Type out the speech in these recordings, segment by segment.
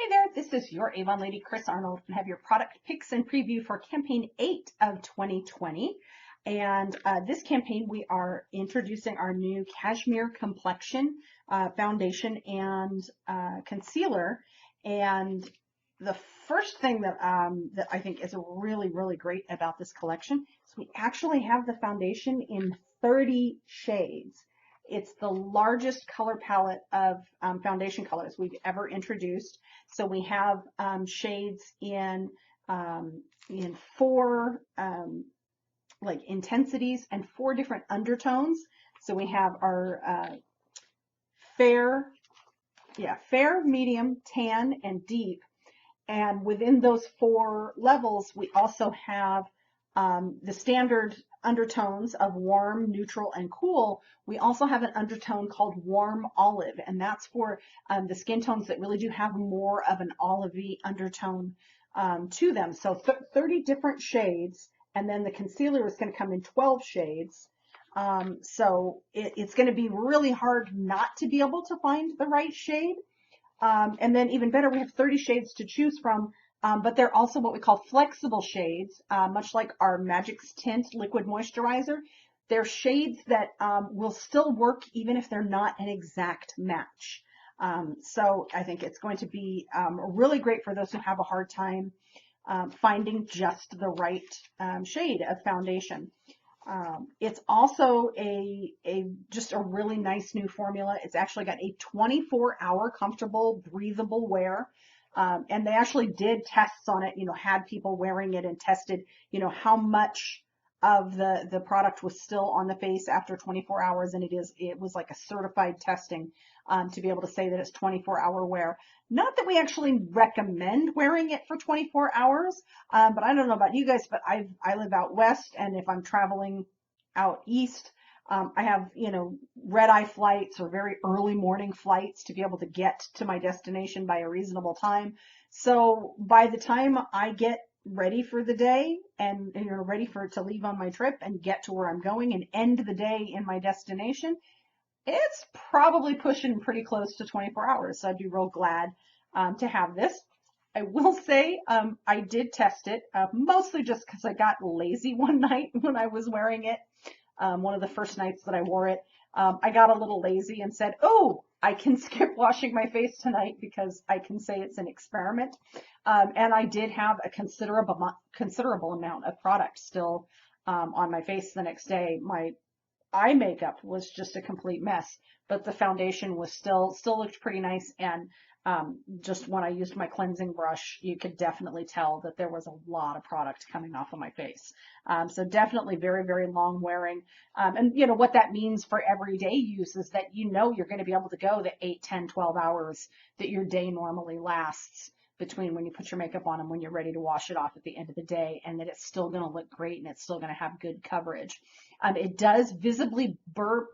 Hey there, this is your Avon lady, Chris Arnold, and have your product picks and preview for campaign 8 of 2020. And this campaign, we are introducing our new Cashmere Complexion foundation and concealer. And the first thing that I think is really, really great about this collection is we actually have the foundation in 30 shades. It's the largest color palette of foundation colors we've ever introduced. So we have shades in 4 like intensities and 4 different undertones. So we have our fair, medium, tan, and deep. And within those 4 levels, we also have the standard undertones of warm, neutral, and cool. We also have an undertone called warm olive, and that's for the skin tones that really do have more of an olivey undertone to them. So 30 different shades, and then the concealer is going to come in 12 shades. So it's going to be really hard not to be able to find the right shade. And then even better, we have 30 shades to choose from. But they're also what we call flexible shades, much like our Magic's Tint Liquid Moisturizer. They're shades that will still work even if they're not an exact match. So I think it's going to be really great for those who have a hard time finding just the right shade of foundation. It's also just a really nice new formula. It's actually got a 24-hour comfortable, breathable wear. And they actually did tests on it, had people wearing it and tested, how much of the product was still on the face after 24 hours. And it was like a certified testing to be able to say that it's 24-hour wear. Not that we actually recommend wearing it for 24 hours, but I don't know about you guys, but I live out west, and if I'm traveling out east, I have, red-eye flights or very early morning flights to be able to get to my destination by a reasonable time. So by the time I get ready for the day and ready to leave on my trip and get to where I'm going and end the day in my destination, it's probably pushing pretty close to 24 hours. So I'd be real glad to have this. I will say I did test it, mostly just because I got lazy one night when I was wearing it. One of the first nights that I wore it, I got a little lazy and said, oh, I can skip washing my face tonight because I can say it's an experiment. And I did have a considerable amount of product still on my face the next day. My eye makeup was just a complete mess, but the foundation was still looked pretty nice. And just when I used my cleansing brush, you could definitely tell that there was a lot of product coming off of my face. So definitely very, very long wearing. And what that means for everyday use is that you're going to be able to go the 8, 10, 12 hours that your day normally lasts between when you put your makeup on and when you're ready to wash it off at the end of the day, and that it's still going to look great and it's still going to have good coverage. It does visibly blur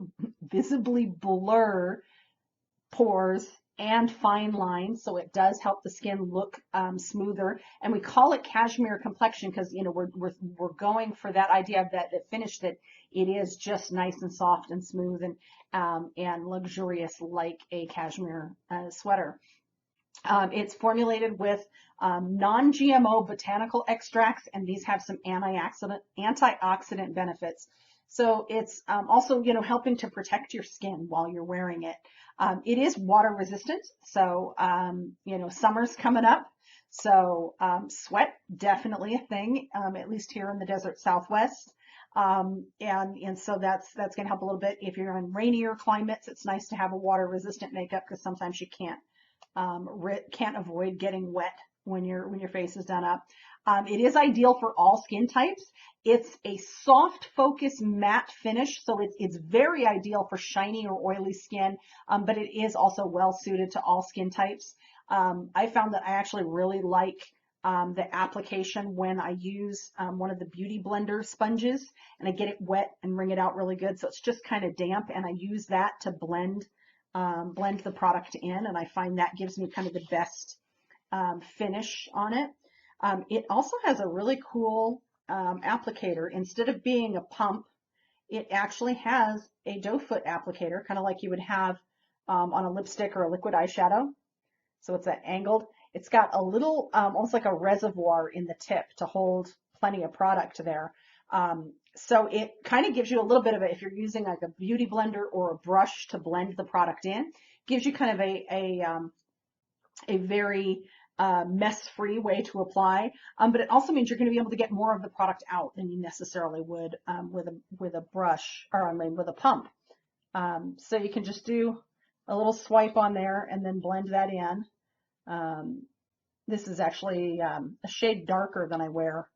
pores and fine lines, so it does help the skin look smoother. And we call it Cashmere Complexion because we're going for that idea of that finish, that it is just nice and soft and smooth and luxurious like a cashmere sweater. It's formulated with non-GMO botanical extracts, and these have some antioxidant benefits. So it's also, helping to protect your skin while you're wearing it. It is water resistant, so, summer's coming up. So sweat, definitely a thing, at least here in the desert Southwest. And so that's going to help a little bit. If you're in rainier climates, it's nice to have a water resistant makeup because sometimes you can't avoid getting wet when your face is done up. It is ideal for all skin types. It's a soft focus matte finish, so it's very ideal for shiny or oily skin, but it is also well suited to all skin types. I found that I actually really like the application when I use one of the Beauty Blender sponges and I get it wet and wring it out really good. So it's just kind of damp, and I use that to blend the product in, and I find that gives me kind of the best finish on it. It also has a really cool applicator. Instead of being a pump, it actually has a doe foot applicator, kind of like you would have on a lipstick or a liquid eyeshadow. So it's that angled. it's got a little, almost like a reservoir in the tip to hold plenty of product there. So it kind of gives you a little bit of it, if you're using like a beauty blender or a brush to blend the product in, gives you kind of a very mess-free way to apply, but it also means you're going to be able to get more of the product out than you necessarily would with a brush, or I mean with a pump. So you can just do a little swipe on there and then blend that in. This is actually a shade darker than I wear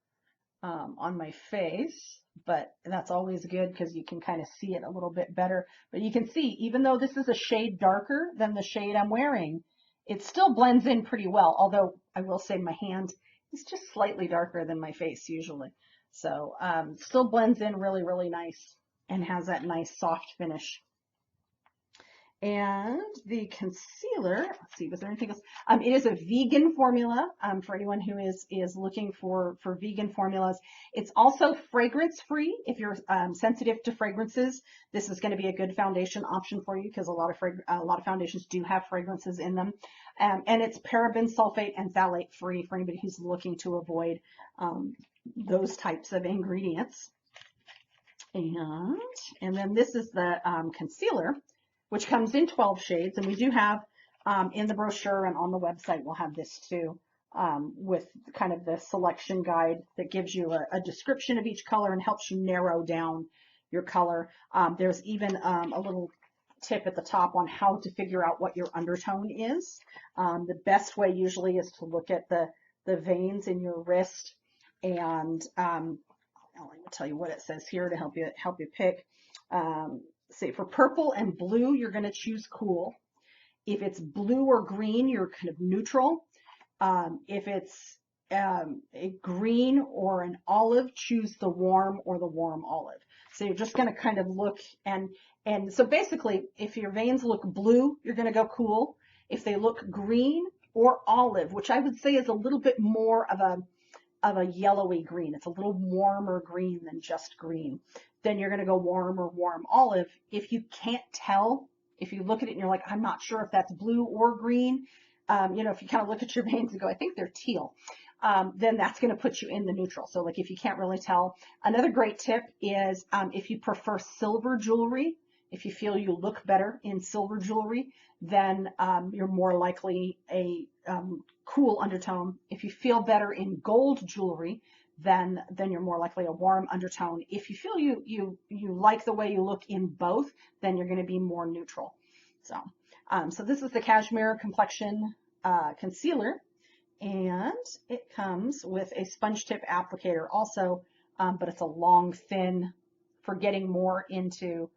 on my face, but that's always good because you can kind of see it a little bit better. But you can see, even though this is a shade darker than the shade I'm wearing, it still blends in pretty well, although I will say my hand is just slightly darker than my face usually. So still blends in really, really nice and has that nice soft finish. And the concealer, let's see, was there anything else? It is a vegan formula for anyone who is looking for vegan formulas. It's also fragrance free. If you're sensitive to fragrances, this is going to be a good foundation option for you because a lot of foundations do have fragrances in them. And it's paraben, sulfate, and phthalate free for anybody who's looking to avoid those types of ingredients. And then this is the concealer, which comes in 12 shades. And we do have in the brochure and on the website, we'll have this too, with kind of the selection guide that gives you a description of each color and helps you narrow down your color. There's even a little tip at the top on how to figure out what your undertone is. The best way usually is to look at the veins in your wrist, and I'm going to tell you what it says here to help you pick. Say for purple and blue, you're going to choose cool. If it's blue or green, you're kind of neutral. If it's a green or an olive, choose the warm or the warm olive. So you're just going to kind of look, and so basically, if your veins look blue, you're going to go cool. If they look green or olive, which I would say is a little bit more of a yellowy green, it's a little warmer green than just green, then you're going to go warm or warm olive. If you can't tell, if you look at it and you're like, I'm not sure if that's blue or green, if you kind of look at your veins and go, I think they're teal, then that's going to put you in the neutral. So like if you can't really tell. Another great tip is if you prefer silver jewelry, if you feel you look better in silver jewelry, then you're more likely a cool undertone. If you feel better in gold jewelry, then you're more likely a warm undertone. If you feel you like the way you look in both, then you're going to be more neutral. So this is the Cashmere Complexion concealer, and it comes with a sponge tip applicator also, but it's a long, thin for getting more into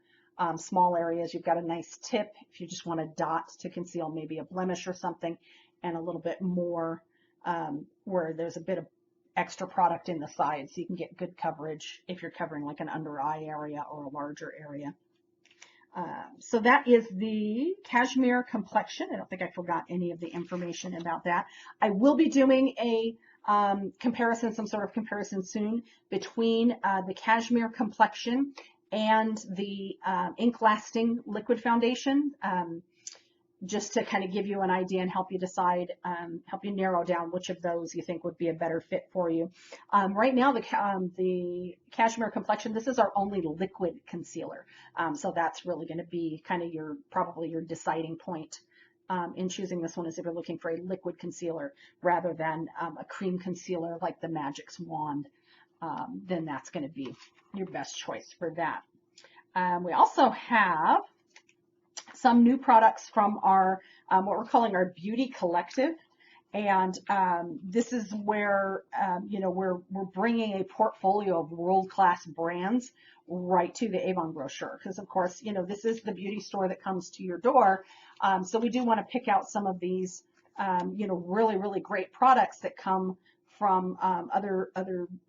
small areas. You've got a nice tip if you just want a dot to conceal maybe a blemish or something, and a little bit more where there's a bit of extra product in the sides, so you can get good coverage if you're covering like an under eye area or a larger area. So that is the Cashmere Complexion. I don't think I forgot any of the information about that. I will be doing a comparison, some sort of comparison soon between the Cashmere Complexion and the ink lasting liquid foundation, just to kind of give you an idea and help you decide, help you narrow down which of those you think would be a better fit for you. Right now, the Cashmere Complexion, this is our only liquid concealer. So that's really going to be kind of probably your deciding point in choosing this one, is if you're looking for a liquid concealer rather than a cream concealer like the Magic's Wand, then that's going to be your best choice for that. We also have some new products from our what we're calling our Beauty Collective, and this is where we're bringing a portfolio of world-class brands right to the Avon brochure, because of course this is the beauty store that comes to your door, so we do want to pick out some of these really great products that come from other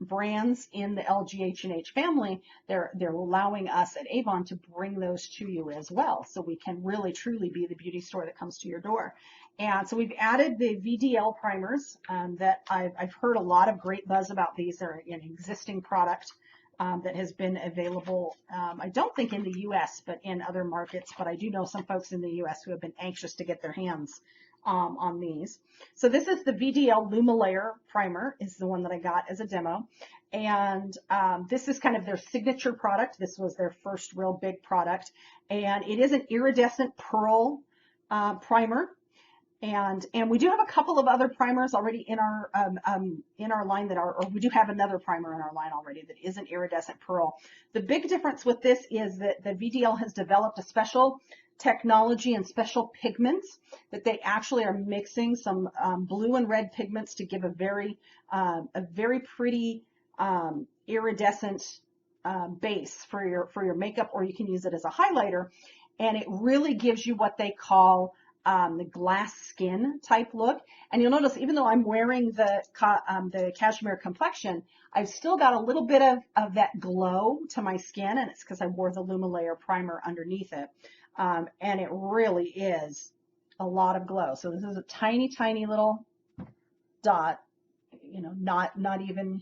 brands in the LGH&H family. They're allowing us at Avon to bring those to you as well, so we can really truly be the beauty store that comes to your door. And so we've added the VDL primers that I've heard a lot of great buzz about. These are an existing product that has been available, I don't think in the US, but in other markets. But I do know some folks in the US who have been anxious to get their hands on these. So this is the VDL Lumilayer Primer, is the one that I got as a demo. And this is kind of their signature product. This was their first real big product. And it is an iridescent pearl primer. And we do have a couple of other primers already in our line that are, or we do have another primer in our line already that is an iridescent pearl. The big difference with this is that the VDL has developed a special technology and special pigments that they actually are mixing some blue and red pigments to give a very pretty iridescent base for your makeup, or you can use it as a highlighter, and it really gives you what they call the glass skin type look. And you'll notice, even though I'm wearing the Cashmere Complexion, I've still got a little bit of that glow to my skin, and it's because I wore the Lumilayer primer underneath it. And it really is a lot of glow. So this is a tiny, tiny little dot, you know, not even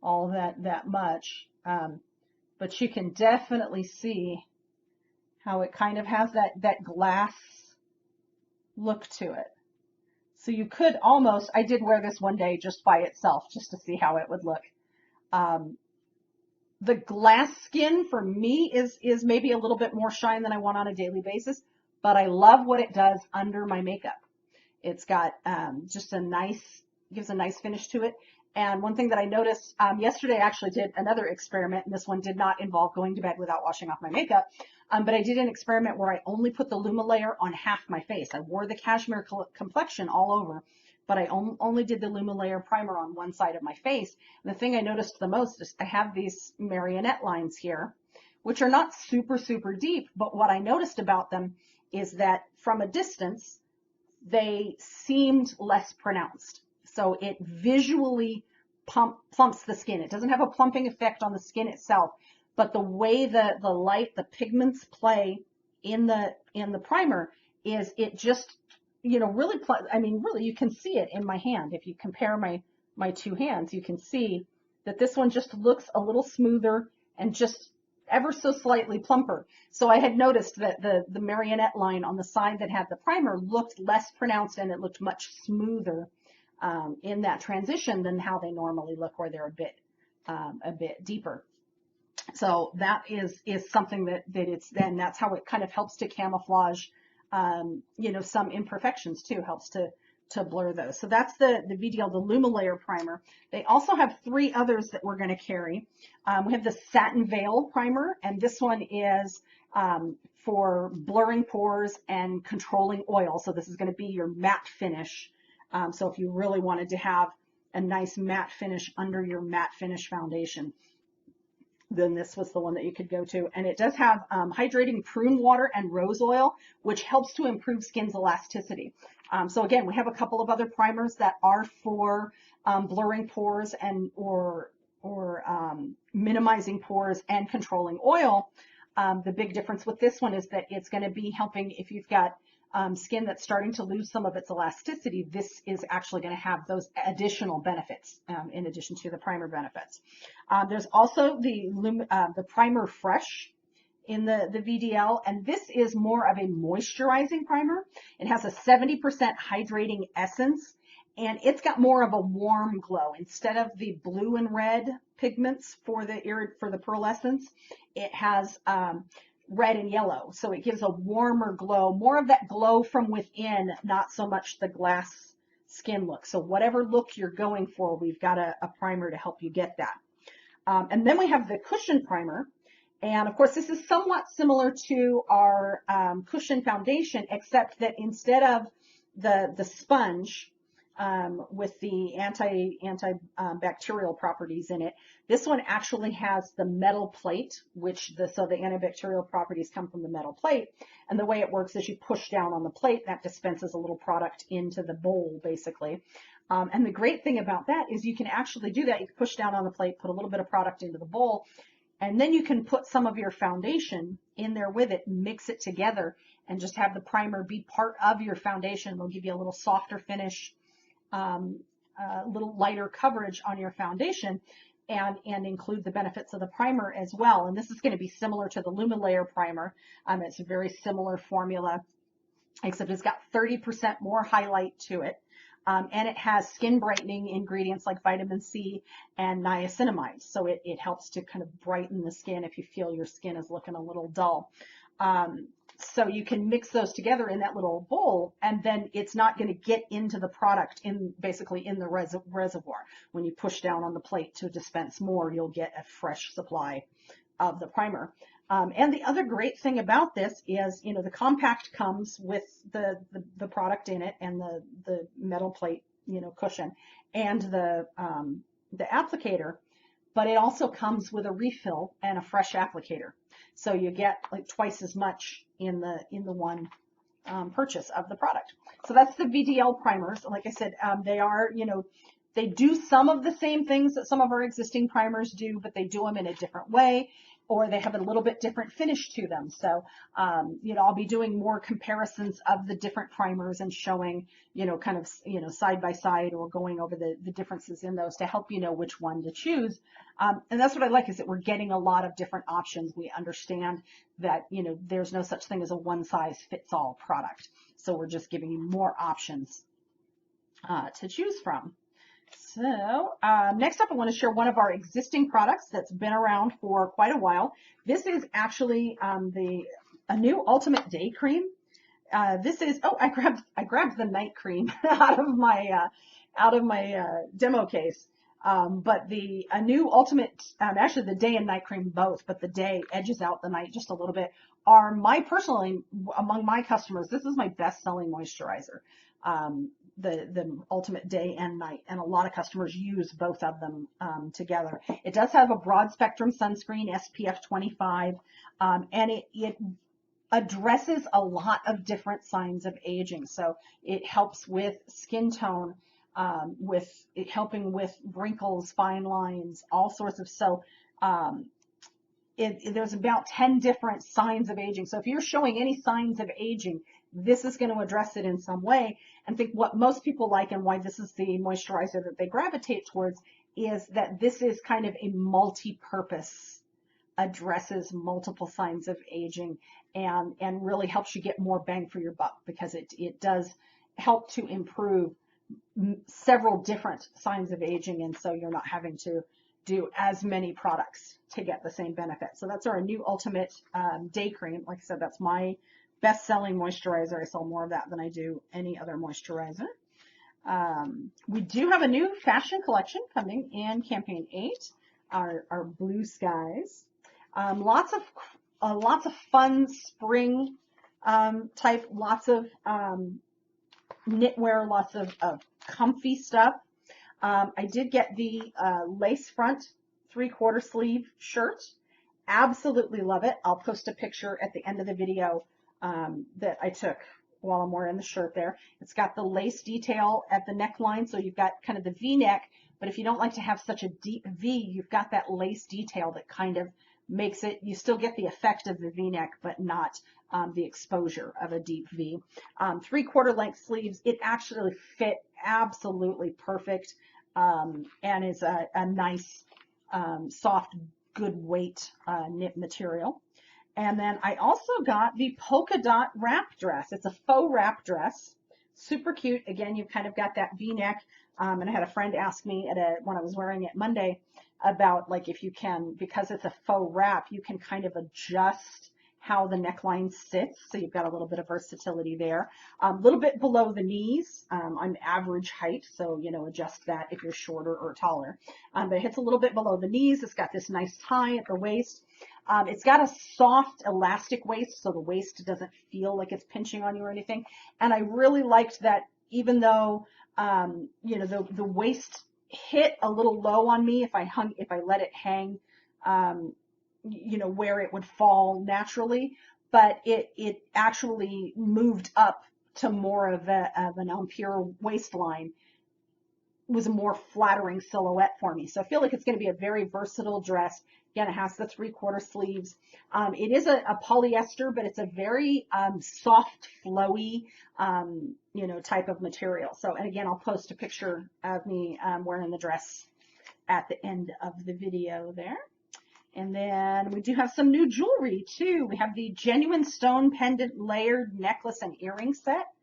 all that much. But you can definitely see how it kind of has that glass look to it. So you could almost, I did wear this one day just by itself, just to see how it would look. The glass skin for me is maybe a little bit more shine than I want on a daily basis, but I love what it does under my makeup. It's got just gives a nice finish to it. And one thing that I noticed yesterday, I actually did another experiment, and this one did not involve going to bed without washing off my makeup. But I did an experiment where I only put the Lumilayer on half my face. I wore the Cashmere Complexion all over, but I only did the Lumilayer primer on one side of my face. And the thing I noticed the most is I have these marionette lines here, which are not super, super deep, but what I noticed about them is that from a distance, they seemed less pronounced. So it visually plumps the skin. It doesn't have a plumping effect on the skin itself, but the way the light, the pigments play in the primer is it just, you know, really, I mean, really, you can see it in my hand. If you compare my two hands, you can see that this one just looks a little smoother and just ever so slightly plumper. So I had noticed that the marionette line on the side that had the primer looked less pronounced, and it looked much smoother in that transition than how they normally look, where they're a bit deeper. So that is something that it's, then that's how it kind of helps to camouflage, you know, some imperfections too, helps to blur those. So that's the VDL, the Lumilayer primer. They also have three others that we're going to carry. We have the Satin Veil primer, and this one is for blurring pores and controlling oil. So this is going to be your matte finish. So if you really wanted to have a nice matte finish under your matte finish foundation, then this was the one that you could go to. And it does have hydrating prune water and rose oil, which helps to improve skin's elasticity. So again, we have a couple of other primers that are for blurring pores and or minimizing pores and controlling oil. The big difference with this one is that it's going to be helping if you've got skin that's starting to lose some of its elasticity. This is actually going to have those additional benefits in addition to the primer benefits. There's also the Primer Fresh in the VDL, and this is more of a moisturizing primer. It has a 70% hydrating essence, and it's got more of a warm glow. Instead of the blue and red pigments for the pearlescence, it has red and yellow, so it gives a warmer glow, more of that glow from within, not so much the glass skin look. So whatever look you're going for, we've got a primer to help you get that. And then we have the Cushion Primer, and of course this is somewhat similar to our Cushion Foundation, except that instead of the sponge with the antibacterial properties in it, this one actually has the metal plate, so the antibacterial properties come from the metal plate. And the way it works is you push down on the plate, that dispenses a little product into the bowl, basically. And the great thing about that is you can actually do that. You can push down on the plate, put a little bit of product into the bowl, and then you can put some of your foundation in there with it, mix it together, and just have the primer be part of your foundation. It'll give you a little softer finish, a little lighter coverage on your foundation, and include the benefits of the primer as well. And this is going to be similar to the Lumilayer primer. It's a very similar formula except it's got 30% more highlight to it. And it has skin brightening ingredients like vitamin C and niacinamide. So it helps to kind of brighten the skin if you feel your skin is looking a little dull. So you can mix those together in that little bowl, and then it's not going to get into the product basically in the reservoir. When you push down on the plate to dispense more, you'll get a fresh supply of the primer. And the other great thing about this is, the compact comes with the product in it and the metal plate, cushion and the applicator, but it also comes with a refill and a fresh applicator. So you get like twice as much in the one purchase of the product. So that's the VDL primers. Like I said, they are, they do some of the same things that some of our existing primers do, but they do them in a different way, or they have a little bit different finish to them. So, I'll be doing more comparisons of the different primers and showing, kind of, side by side, or going over the differences in those to help you know which one to choose. And that's what I like, is that we're getting a lot of different options. We understand that, there's no such thing as a one size fits all product. So we're just giving you more options to choose from. So next up, I want to share one of our existing products that's been around for quite a while. This is actually the Anew Ultimate Day Cream. This is, I grabbed the night cream out of my demo case. But the Anew Ultimate, actually the day and night cream both, but the day edges out the night just a little bit, are personally, among my customers, this is my best-selling moisturizer. The Ultimate Day and Night, and a lot of customers use both of them together. It does have a broad spectrum sunscreen, SPF 25, and it addresses a lot of different signs of aging. So it helps with skin tone, helping with wrinkles, fine lines, all sorts of, there's about 10 different signs of aging. So if you're showing any signs of aging, this is going to address it in some way. And I think what most people like, and why this is the moisturizer that they gravitate towards, is that this is kind of a multi-purpose, addresses multiple signs of aging, and really helps you get more bang for your buck, because it does help to improve several different signs of aging, and so you're not having to do as many products to get the same benefit. So that's our Anew Ultimate Day Cream. Like I said, that's my best-selling moisturizer. I sell more of that than I do any other moisturizer. We do have a new fashion collection coming in Campaign 8, our Blue Skies. Lots of fun spring type, lots of knitwear, lots of comfy stuff. I did get the lace front 3/4 sleeve shirt. Absolutely love it. I'll post a picture at the end of the video that I took while I'm wearing the shirt there. It's got the lace detail at the neckline, so you've got kind of the V-neck, but if you don't like to have such a deep V, you've got that lace detail that kind of makes it, you still get the effect of the V-neck, but not the exposure of a deep V. 3/4 length sleeves. It actually fit absolutely perfect, and is a nice, soft, good weight knit material. And then I also got the polka dot wrap dress. It's a faux wrap dress. Super cute. Again, you've kind of got that V-neck. And I had a friend ask me when I was wearing it Monday about, like, if you can, because it's a faux wrap, you can kind of adjust how the neckline sits. So you've got a little bit of versatility there. A little bit below the knees. I'm average height, so, adjust that if you're shorter or taller. But it hits a little bit below the knees. It's got this nice tie at the waist. It's got a soft elastic waist, so the waist doesn't feel like it's pinching on you or anything. And I really liked that, even though, the waist hit a little low on me if I let it hang, where it would fall naturally, but it actually moved up to more of an impure waistline. Was a more flattering silhouette for me. So I feel like it's going to be a very versatile dress. Again, it has the 3/4 sleeves. It is a polyester, but it's a very soft, flowy, type of material. So, and again, I'll post a picture of me wearing the dress at the end of the video there. And then we do have some new jewelry too. We have the genuine stone pendant layered necklace and earring set.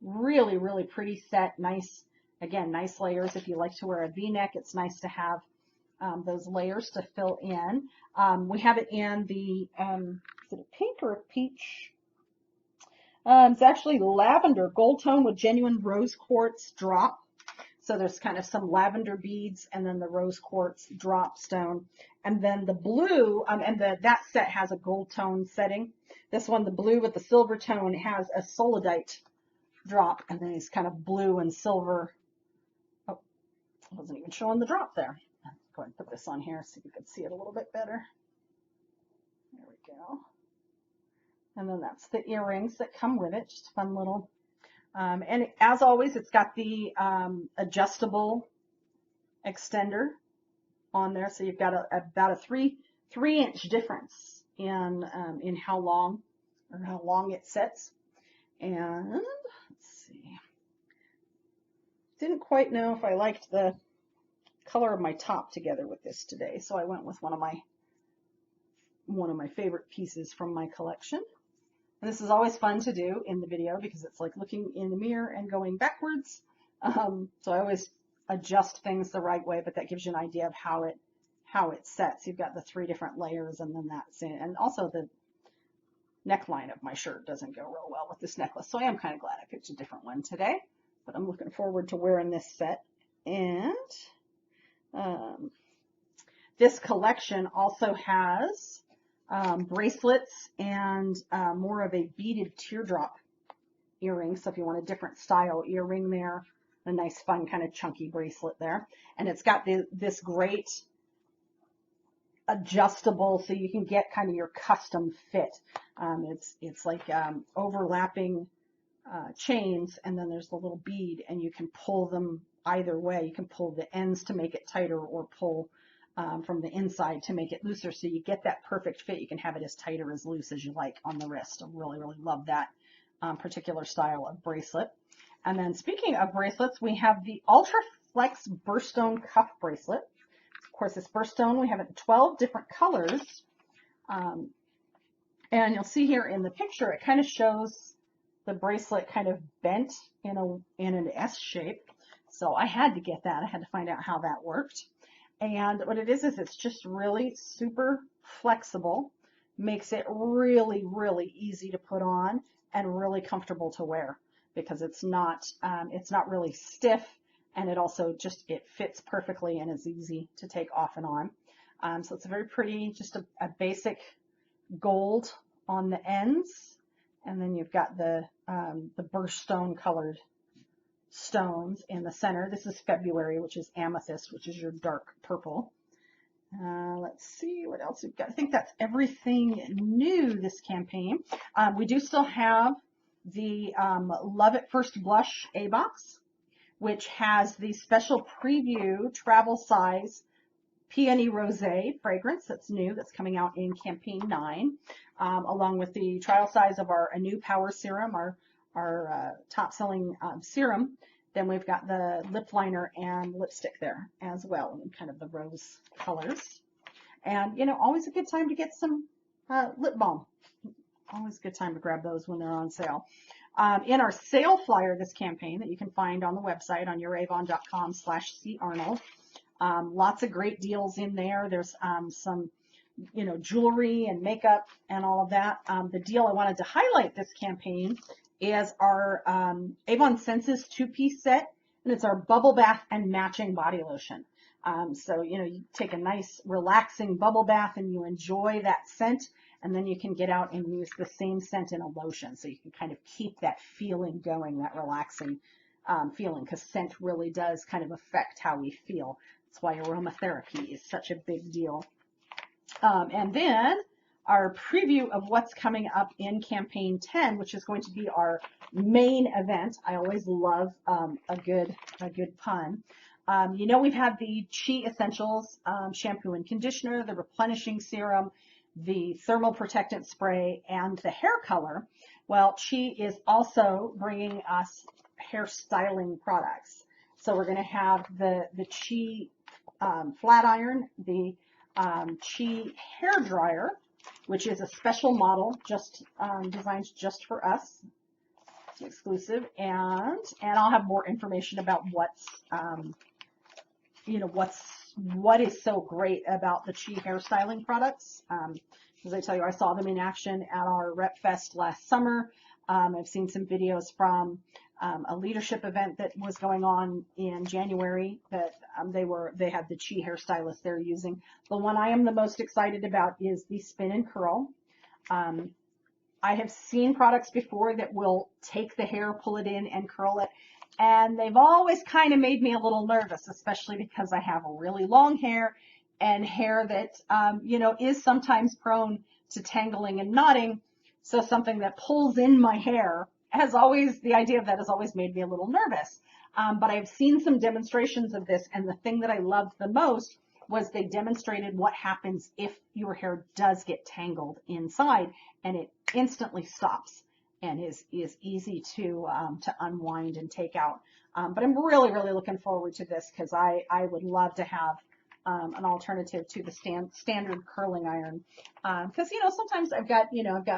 Really, really pretty set. Nice, again, nice layers. If you like to wear a V-neck, it's nice to have those layers to fill in. We have it in the, is it a pink or a peach? It's actually lavender, gold tone with genuine rose quartz drop. So there's kind of some lavender beads and then the rose quartz drop stone. And then the blue, that set has a gold tone setting. This one, the blue with the silver tone, has a solidite drop. And then it's kind of blue and silver. Oh, I wasn't even showing the drop there. Let's go ahead and put this on here so you can see it a little bit better. There we go. And then that's the earrings that come with it. Just a fun little. And as always, it's got the adjustable extender on there, so you've got about a three-inch difference in how long it sits. And let's see, didn't quite know if I liked the color of my top together with this today, so I went with one of my favorite pieces from my collection. And this is always fun to do in the video because it's like looking in the mirror and going backwards. So I always adjust things the right way, but that gives you an idea of how it sets. You've got the 3 different layers, and then that's it. And also the neckline of my shirt doesn't go real well with this necklace, so I am kind of glad I picked a different one today. But I'm looking forward to wearing this set. And this collection also has bracelets and more of a beaded teardrop earring. So if you want a different style earring there, a nice fun kind of chunky bracelet there. And it's got this great adjustable, so you can get kind of your custom fit. It's like overlapping chains, and then there's the little bead, and you can pull them either way. You can pull the ends to make it tighter, or pull from the inside to make it looser, so you get that perfect fit. You can have it as tight or as loose as you like on the wrist. I really, really love that particular style of bracelet. And then speaking of bracelets, we have the Ultra Flex Birthstone Cuff Bracelet. Of course, this birthstone, we have it in 12 different colors. And you'll see here in the picture, it kind of shows the bracelet kind of bent in an S shape. So I had to get that. I had to find out how that worked. And what it is it's just really super flexible, makes it really, really easy to put on and really comfortable to wear, because it's not really stiff, and it also it fits perfectly and is easy to take off and on. So it's a very pretty, just a basic gold on the ends, and then you've got the birthstone colored stones in the center. This is February, which is amethyst, which is your dark purple. Let's see what else we've got. I think that's everything new this campaign. We do still have the Love at First Blush A-Box, which has the special preview travel size Peony Rosé fragrance that's new, that's coming out in campaign 9, along with the trial size of our Anew Power Serum, our top selling serum. Then we've got the lip liner and lipstick there as well, in kind of the rose colors. And, you know, always a good time to get some lip balm. Always a good time to grab those when they're on sale. In our sale flyer this campaign that you can find on the website on youravon.com/carnold, lots of great deals in there. There's some, you know, jewelry and makeup and all of that. The deal I wanted to highlight this campaign is our Avon Senses 2-piece set, and it's our bubble bath and matching body lotion. So, you know, you take a nice relaxing bubble bath and you enjoy that scent, and then you can get out and use the same scent in a lotion, so you can kind of keep that feeling going, that relaxing feeling, because scent really does kind of affect how we feel. That's why aromatherapy is such a big deal. And then our preview of what's coming up in campaign 10, which is going to be our main event. I always love a good pun. You know, we've had the Chi Essentials shampoo and conditioner, the replenishing serum, the thermal protectant spray, and the hair color. Well, Chi is also bringing us hair styling products. So we're going to have the Chi flat iron, the Chi hair dryer, which is a special model just designed just for us. It's exclusive, and I'll have more information about what's what is so great about the Chi hairstyling products. As I tell you, I saw them in action at our Rep Fest last summer. I've seen some videos from a leadership event that was going on in January that they had the Chi hairstylist they're using. The one I am the most excited about is the Spin and Curl. I have seen products before that will take the hair, pull it in, and curl it. And they've always kind of made me a little nervous, especially because I have really long hair and hair that, is sometimes prone to tangling and knotting. So something that pulls in my hair the idea of that has always made me a little nervous. But I've seen some demonstrations of this, and the thing that I loved the most was they demonstrated what happens if your hair does get tangled inside, and it instantly stops and is easy to unwind and take out. But I'm really, really looking forward to this because I would love to have an alternative to the standard curling iron. Because, sometimes I've got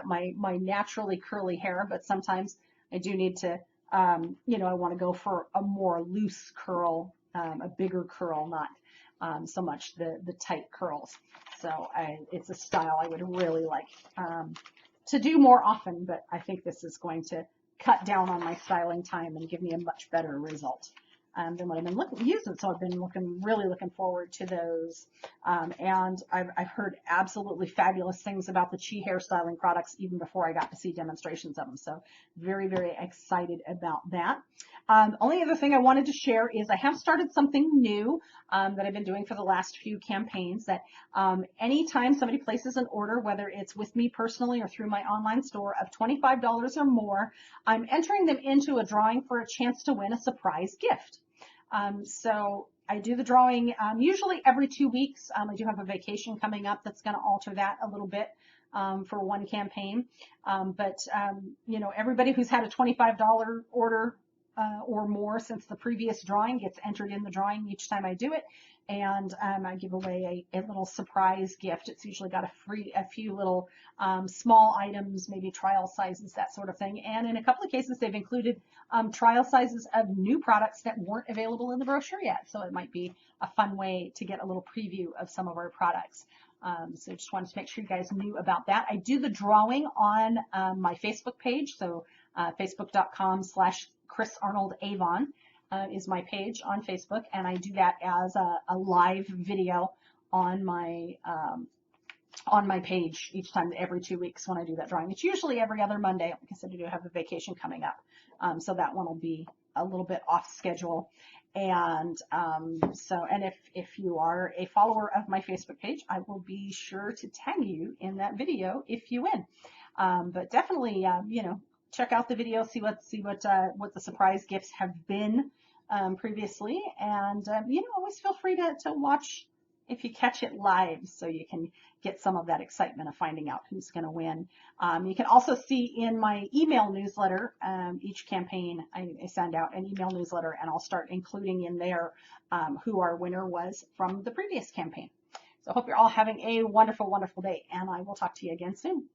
my naturally curly hair, but sometimes I do need to, I want to go for a more loose curl, a bigger curl, not so much the tight curls. So it's a style I would really like to do more often, but I think this is going to cut down on my styling time and give me a much better result than what I've been using. So I've been really looking forward to those. And I've heard absolutely fabulous things about the Chi hairstyling products even before I got to see demonstrations of them. So very, very excited about that. Only other thing I wanted to share is I have started something new that I've been doing for the last few campaigns, that anytime somebody places an order, whether it's with me personally or through my online store of $25 or more, I'm entering them into a drawing for a chance to win a surprise gift. So I do the drawing usually every 2 weeks. I do have a vacation coming up that's going to alter that a little bit for one campaign. Everybody who's had a $25 order or more since the previous drawing gets entered in the drawing each time I do it. And I give away a little surprise gift. It's usually got a few little small items, maybe trial sizes, that sort of thing. And in a couple of cases, they've included trial sizes of new products that weren't available in the brochure yet. So it might be a fun way to get a little preview of some of our products. So just wanted to make sure you guys knew about that. I do the drawing on my Facebook page. So facebook.com/Chris Arnold Avon is my page on Facebook, and I do that as a live video on my page each time, every 2 weeks when I do that drawing. It's usually every other Monday. Like I said, I do have a vacation coming up, so that one will be a little bit off schedule. And if you are a follower of my Facebook page, I will be sure to tag you in that video if you win. But definitely, check out the video, see what the surprise gifts have been previously, and always feel free to watch if you catch it live, so you can get some of that excitement of finding out who's going to win. You can also see in my email newsletter, each campaign I send out an email newsletter, and I'll start including in there who our winner was from the previous campaign. So I hope you're all having a wonderful, wonderful day, and I will talk to you again soon.